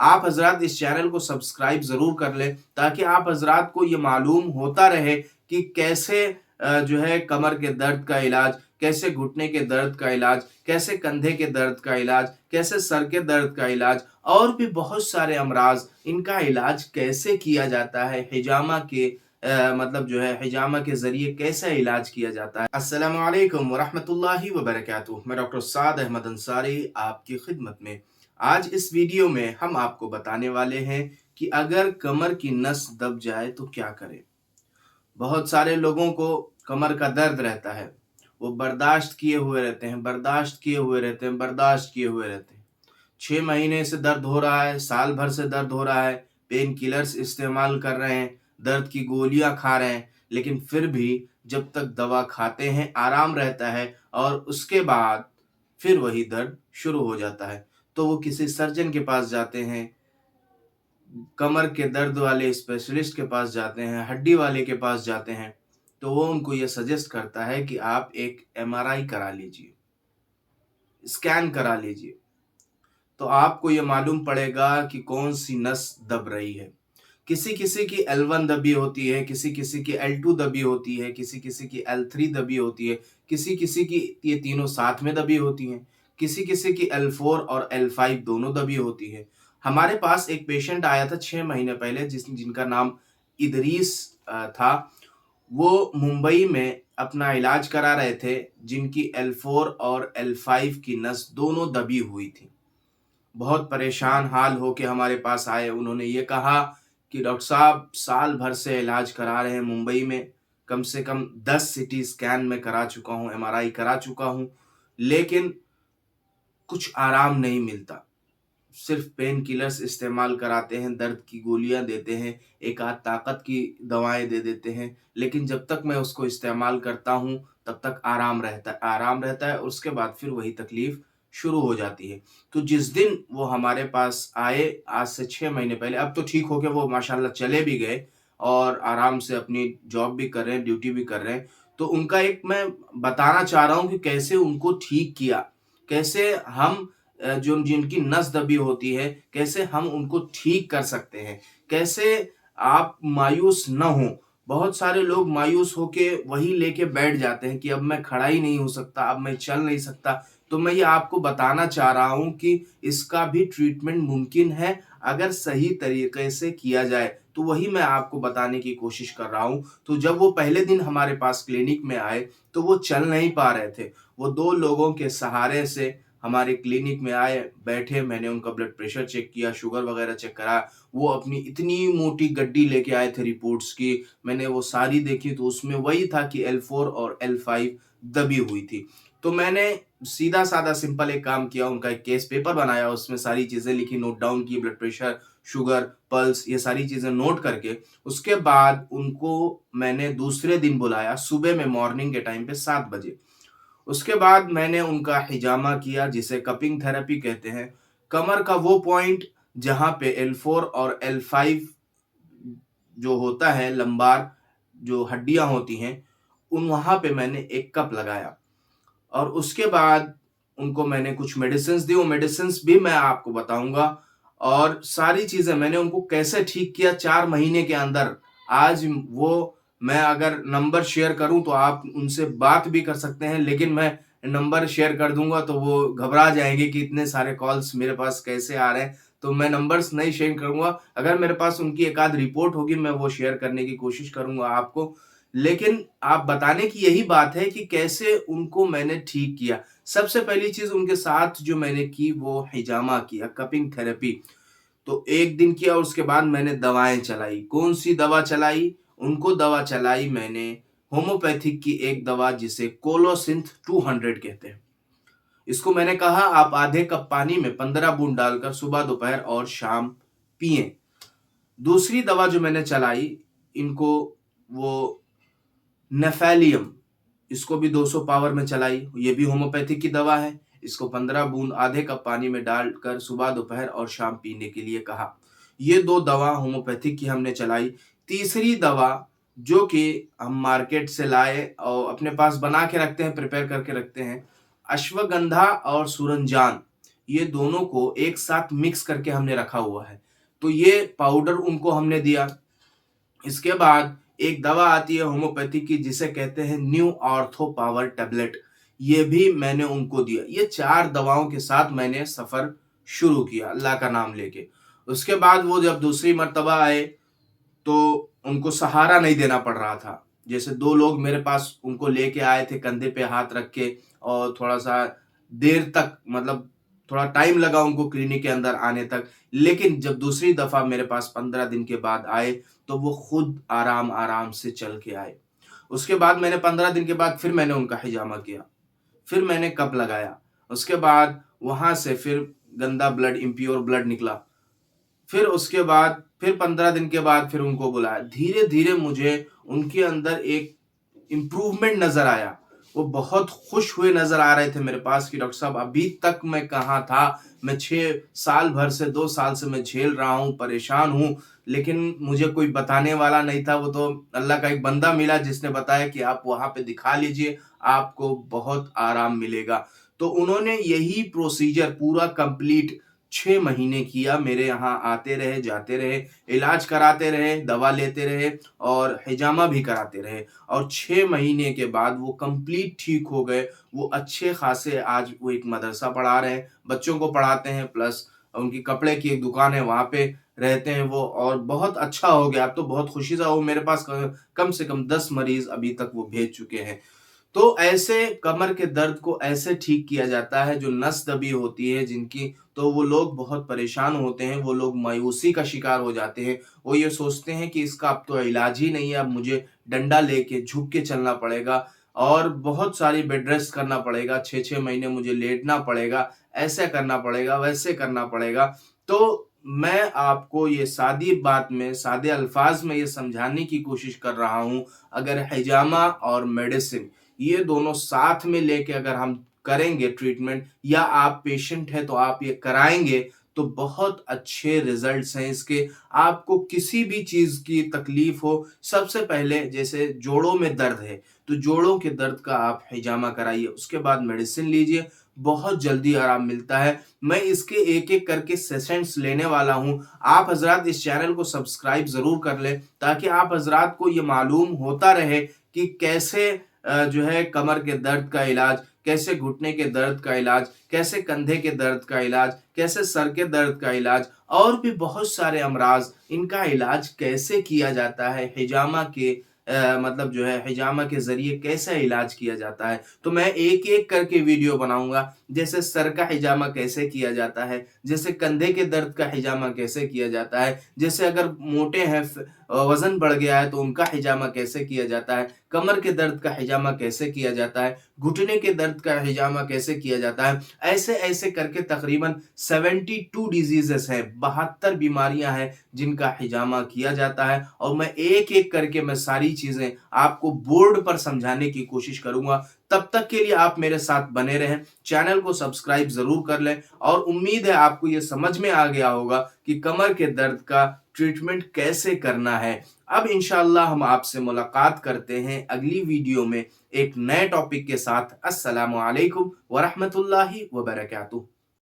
आप हजरात इस चैनल को सब्सक्राइब ज़रूर कर लें ताकि आप हजरात को ये मालूम होता रहे कि कैसे जो है कमर के दर्द का इलाज, कैसे घुटने के दर्द का इलाज, कैसे कंधे के दर्द का इलाज, कैसे सर के दर्द का इलाज और भी बहुत सारे अमराज इनका इलाज कैसे किया जाता है। हिजामा के मतलब जो है हिजामा के ज़रिए कैसे इलाज किया जाता है। अस्सलामु अलैकुम वरहमतुल्लाहि वबरकातुहू। मैं डॉक्टर साद अहमद अंसारी आपकी खिदमत में। आज इस वीडियो में हम आपको बताने वाले हैं कि अगर कमर की नस दब जाए तो क्या करें। बहुत सारे लोगों को कमर का दर्द रहता है, वो बर्दाश्त किए हुए रहते हैं, बर्दाश्त किए हुए रहते हैं, बर्दाश्त किए हुए रहते हैं। 6 महीने से दर्द हो रहा है, साल भर से दर्द हो रहा है, पेन किलर्स इस्तेमाल कर रहे हैं, दर्द की गोलियां खा रहे हैं, लेकिन फिर भी जब तक दवा खाते हैं आराम रहता है और उसके बाद फिर वही दर्द शुरू हो जाता है। तो वो किसी सर्जन के पास जाते हैं, कमर के दर्द वाले स्पेशलिस्ट के पास जाते हैं, हड्डी वाले के पास जाते हैं, तो वो उनको ये सजेस्ट करता है कि आप एक एमआरआई करा लीजिए, स्कैन करा लीजिए। तो आपको ये मालूम पड़ेगा कि कौन सी नस दब रही है। किसी किसी की L1 दबी होती है, किसी किसी की L2 दबी होती है, किसी किसी की L3 दबी होती है, किसी किसी की ये तीनों साथ में दबी होती हैं, किसी किसी की L4 और L5 दोनों दबी होती है। हमारे पास एक पेशेंट आया था 6 महीने पहले जिनका नाम इदरीस था। वो मुंबई में अपना इलाज करा रहे थे, जिनकी L4 और L5 की नस दोनों दबी हुई थी। बहुत परेशान हाल हो के हमारे पास आए। उन्होंने ये कहा कि डॉक्टर साहब साल भर से इलाज करा रहे हैं मुंबई में, कम से कम 10 सिटी स्कैन में करा चुका हूँ, एमआरआई करा चुका हूँ, लेकिन कुछ आराम नहीं मिलता। सिर्फ पेन किलर्स इस्तेमाल कराते हैं, दर्द की गोलियां देते हैं, एक आध ताकत की दवाएं दे देते हैं, लेकिन जब तक मैं उसको इस्तेमाल करता हूं तब तक आराम रहता है। उसके बाद फिर वही तकलीफ शुरू हो जाती है। तो जिस दिन वो हमारे पास आए आज से 6 महीने पहले, अब तो ठीक हो गए, वो माशाल्लाह चले भी गए और आराम से अपनी जॉब भी कर रहे हैं, ड्यूटी भी कर रहे हैं। तो उनका एक मैं बताना चाह रहा हूँ कि कैसे उनको ठीक किया, कैसे हम जो जिनकी नस दबी होती है, कैसे हम उनको ठीक कर सकते हैं, कैसे आप मायूस न हो। बहुत सारे लोग मायूस होके वही लेके बैठ जाते हैं कि अब मैं खड़ा ही नहीं हो सकता, अब मैं चल नहीं सकता। तो मैं ये आपको बताना चाह रहा हूँ कि इसका भी ट्रीटमेंट मुमकिन है अगर सही तरीके से किया जाए। तो वही मैं आपको बताने की कोशिश कर रहा हूँ। तो जब वो पहले दिन हमारे पास क्लिनिक में आए तो वो चल नहीं पा रहे थे। वो 2 लोगों के सहारे से हमारे क्लिनिक में आए, बैठे, मैंने उनका ब्लड प्रेशर चेक किया, शुगर वगैरह चेक करा। वो अपनी इतनी मोटी गड्डी लेके आए थे रिपोर्ट्स की, मैंने वो सारी देखी तो उसमें वही था कि L4 और L5 दबी हुई थी। तो मैंने सीधा-साधा सिंपल एक काम किया, उनका एक केस पेपर बनाया, उसमें सारी चीज़ें लिखी, नोट डाउन की, ब्लड प्रेशर, शुगर, पल्स, ये सारी चीज़ें नोट करके उसके बाद उनको मैंने दूसरे दिन बुलाया सुबह में मॉर्निंग के टाइम पे 7 बजे। उसके बाद मैंने उनका हिजामा किया जिसे कपिंग थेरेपी कहते हैं। कमर का वो पॉइंट जहाँ पे L4 और L5 जो होता है, लंबार जो हड्डियाँ होती हैं, उन वहाँ पे मैंने एक कप लगाया और उसके बाद उनको मैंने कुछ मेडिसिन्स दी। वो मेडिसिन्स भी मैं आपको बताऊँगा और सारी चीज़ें मैंने उनको कैसे ठीक किया 4 महीने के अंदर। आज वो मैं अगर नंबर शेयर करूँ तो आप उनसे बात भी कर सकते हैं, लेकिन मैं नंबर शेयर कर दूँगा तो वो घबरा जाएँगे कि इतने सारे कॉल्स मेरे पास कैसे आ रहे हैं। तो मैं नंबर्स नहीं शेयर करूँगा। अगर मेरे पास उनकी एक आध रिपोर्ट होगी मैं वो शेयर करने की कोशिश करूँगा आपको। लेकिन आप बताने की यही बात है कि कैसे उनको मैंने ठीक किया। सबसे पहली चीज़ उनके साथ जो मैंने की वो हिजामा किया, कपिंग थेरेपी। तो 1 दिन किया और उसके बाद मैंने दवाएँ चलाई। कौन-सी दवा चलाई? उनको दवा चलाई मैंने होम्योपैथिक की एक दवा जिसे कोलोसिंथ 200 कहते हैं। इसको मैंने कहा आप आधे कप पानी में 15 बूंद डालकर सुबह, दोपहर और शाम पिएँ। दूसरी दवा जो मैंने चलाई इनको वो नेफेलियम, इसको भी 200 पावर में चलाई। ये भी होम्योपैथिक की दवा है। इसको 15 बूंद आधे कप पानी में डालकर सुबह, दोपहर और शाम पीने के लिए कहा। ये 2 दवा होम्योपैथिक की हमने चलाई। तीसरी दवा जो कि हम मार्केट से लाए और अपने पास बना के रखते हैं, प्रिपेयर करके रखते हैं, अश्वगंधा और सूरजपान। ये दोनों को एक साथ मिक्स करके हमने रखा हुआ है। तो ये पाउडर उनको हमने दिया। इसके बाद एक दवा आती है होम्योपैथी की जिसे कहते हैं न्यू ऑर्थो पावर टैबलेट, ये भी मैंने उनको दिया। ये 4 दवाओं के साथ मैंने सफ़र शुरू किया अल्लाह का नाम लेके। उसके बाद वो जब दूसरी मर्तबा आए तो उनको सहारा नहीं देना पड़ रहा था। जैसे 2 लोग मेरे पास उनको लेके आए थे कंधे पे हाथ रख के और थोड़ा-सा देर तक मतलब थोड़ा टाइम लगा उनको क्लिनिक के अंदर आने तक। लेकिन जब दूसरी दफ़ा मेरे पास 15 दिन के बाद आए, तो वो खुद आराम-आराम से चल के आए। उसके बाद मैंने 15 दिन के बाद फिर मैंने उनका हिजामा किया, फिर मैंने कप लगाया। उसके बाद वहाँ से फिर गंदा ब्लड, इम्प्योर ब्लड निकला। फिर उसके बाद फिर 15 दिन के बाद फिर उनको बुलाया। धीरे-धीरे मुझे उनके अंदर एक इम्प्रूवमेंट नज़र आया। वो बहुत खुश हुए नज़र आ रहे थे मेरे पास कि डॉक्टर साहब अभी तक मैं कहाँ था, मैं 6 साल भर से 2 साल से मैं झेल रहा हूँ, परेशान हूँ, लेकिन मुझे कोई बताने वाला नहीं था। वो तो अल्लाह का एक बंदा मिला जिसने बताया कि आप वहाँ पे दिखा लीजिए, आपको बहुत आराम मिलेगा। तो उन्होंने यही प्रोसीजर पूरा कंप्लीट 6 महीने किया, मेरे यहाँ आते रहे, जाते रहे, इलाज कराते रहे, दवा लेते रहे और हिजामा भी कराते रहे और 6 महीने के बाद वो कंप्लीट ठीक हो गए। वो अच्छे खासे आज वो एक मदरसा पढ़ा रहे हैं, बच्चों को पढ़ाते हैं प्लस उनकी कपड़े की एक दुकान है, वहाँ पे रहते हैं वो और बहुत अच्छा हो गया। अब तो बहुत खुशी से वो मेरे पास कम से कम 10 मरीज़ अभी तक वो भेज चुके हैं। तो ऐसे कमर के दर्द को ऐसे ठीक किया जाता है, जो नस दबी होती है जिनकी, तो वो लोग बहुत परेशान होते हैं, वो लोग मायूसी का शिकार हो जाते हैं। वो ये सोचते हैं कि इसका अब तो इलाज ही नहीं है, अब मुझे डंडा लेके झुक के चलना पड़ेगा और बहुत सारी बेड रेस्ट करना पड़ेगा, 6-6 महीने मुझे लेटना पड़ेगा, ऐसे करना पड़ेगा, वैसे करना पड़ेगा। तो मैं आपको ये सादी बात में, सादे अल्फाज में ये समझाने की कोशिश कर रहा हूँ, अगर हिजामा और मेडिसिन ये दोनों साथ में लेके अगर हम करेंगे ट्रीटमेंट या आप पेशेंट हैं तो आप ये कराएँगे, तो बहुत अच्छे रिज़ल्ट्स हैं इसके। आपको किसी भी चीज़ की तकलीफ़ हो, सबसे पहले जैसे जोड़ों में दर्द है, तो जोड़ों के दर्द का आप हिजामा कराइए, उसके बाद मेडिसिन लीजिए, बहुत जल्दी आराम मिलता है। मैं इसके एक-एक करके सेशंस लेने वाला हूँ। आप हज़रात इस चैनल को सब्सक्राइब ज़रूर कर लें, ताकि आप हज़रात को ये मालूम होता रहे कि कैसे जो है कमर के दर्द का इलाज, कैसे घुटने के दर्द का इलाज, कैसे कंधे के दर्द का इलाज, कैसे सर के दर्द का इलाज और भी बहुत सारे अमराज, इनका इलाज कैसे किया जाता है, हिजामा के मतलब जो है हिजामा के ज़रिए कैसे इलाज किया जाता है। तो मैं एक-एक करके वीडियो बनाऊँगा, जैसे सर का हिजामा कैसे किया जाता है, जैसे कंधे के दर्द का हिजामा कैसे किया जाता है, जैसे अगर मोटे हैं वज़न बढ़ गया है तो उनका हिजामा कैसे किया जाता है, कमर के दर्द का हिजामा कैसे किया जाता है, घुटने के दर्द का हिजामा कैसे किया जाता है। ऐसे-ऐसे करके तकरीबन 72 डिज़ीज़ेज़ हैं, 72 बीमारियाँ हैं जिनका हिजामा किया जाता है और मैं एक-एक करके मैं सारी चीज़ें आपको बोर्ड पर समझाने की कोशिश करूँगा। तब तक के लिए आप मेरे साथ बने रहें, चैनल को सब्सक्राइब ज़रूर कर लें और उम्मीद है आपको ये समझ में आ गया होगा कि कमर के दर्द का ट्रीटमेंट कैसे करना है। अब इंशाअल्लाह हम आपसे मुलाकात करते हैं अगली वीडियो में एक नए टॉपिक के साथ। अस्सलामु अलैकुम व रहमतुल्लाहि व बरकातुहू।